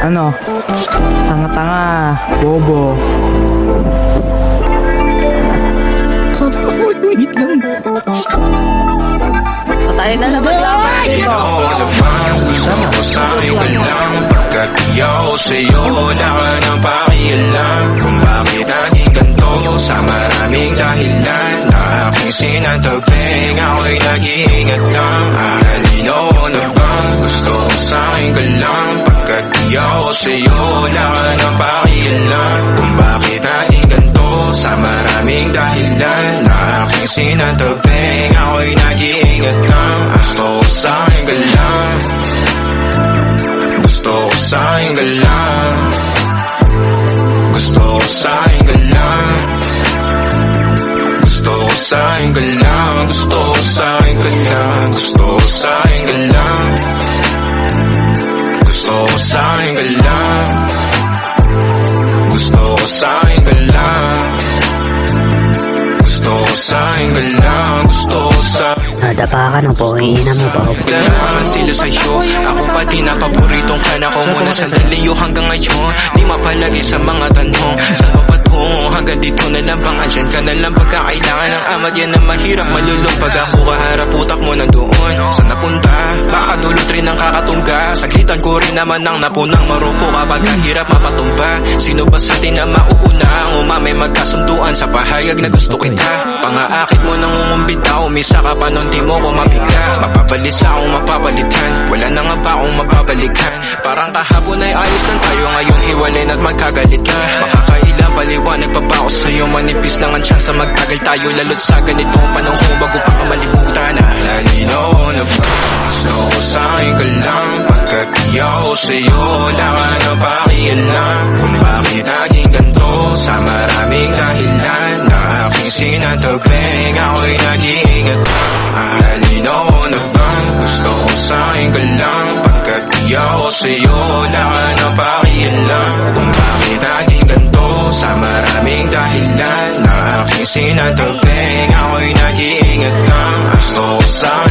Ano? Tanga-tanga. Bobo. Wait lang. Patayin na naman laban. Gusto mo sa'kin ka lang. Pagkat di ako sa'yo, wala ka nang pakialam. Kung bakit naging ganito, sa maraming dahilan na aking sinatagping, ako'y nag-iingat lang. Alino na bang gusto mo sa'kin ka lang. Pagkat di ako sa'yo, wala ka nang pakialam. Kung bakit naging ganito, sa maraming dahilan na aking sinatagping, ako'y nag-iingat lang. Gusto ko sa'kin ka lang. Gusto ko sa'kin ka lang. Gusto ko sa'kin ka lang. Gusto ko sa'kin ka lang. Gusto ko sa'kin ka lang. Gusto ko sa'kin ka lang. Gusto ko sa'kin ka lang. Gusto ko sa'kin ka lang. Gusto ko sa'kin ka lang. Gusto ko sa'kin. Nadapa ka na po, ina mo ba? Kailangan sila sa'yo. Ako pati na paboritong ka na ko muna sandali hanggang ngayon. Di mapalagi sa mga tanong. Saan pa patungo? Hanggang dito na lang bang andyan ka na lang pagkakailangan ng amat. Yan ang mahirap malulong pag ako kaharap utak mo nandoon. Saan napunta? Baka dulot rin ang kakatungga. Saglitan ko rin naman ang napunang marupo kapag ang hirap mapatumba. Sino ba sa atin na mauuna? Ang umamay magkasunduan sa pahayag na gusto kita. Pangaakit mo nang umumbita, umisa ka pa nun di mo ko mabigla. Mapapalis akong mapapalitan, wala na nga ba akong mapabalikan. Parang kahapon ay ayos lang tayo, ngayon hiwalay na't magkagalit ka. Makakailang paliwanag pa ba ako sa'yo, manipis lang ang tsansa magtagal tayo. Lalo't sa ganitong panahon bago pa ka malibutan na. Nalinaw na ba? Gusto ko sa'kin ka lang. Pagkat di ako sa'yo, wala ka na pakialam. Kung bakit naging ganito, sa maraming dahilan na aking sinatagping, ako'y nag-iingat. Nalinaw na bang gusto ko sa'kin ka lang. Pagkat di ako sa'yo, wala ka na pakialam. Kung bakit naging ganito, sa maraming dahilan na aking sinatagping, ako'y nag-iingat lang. Gusto ko sa'kin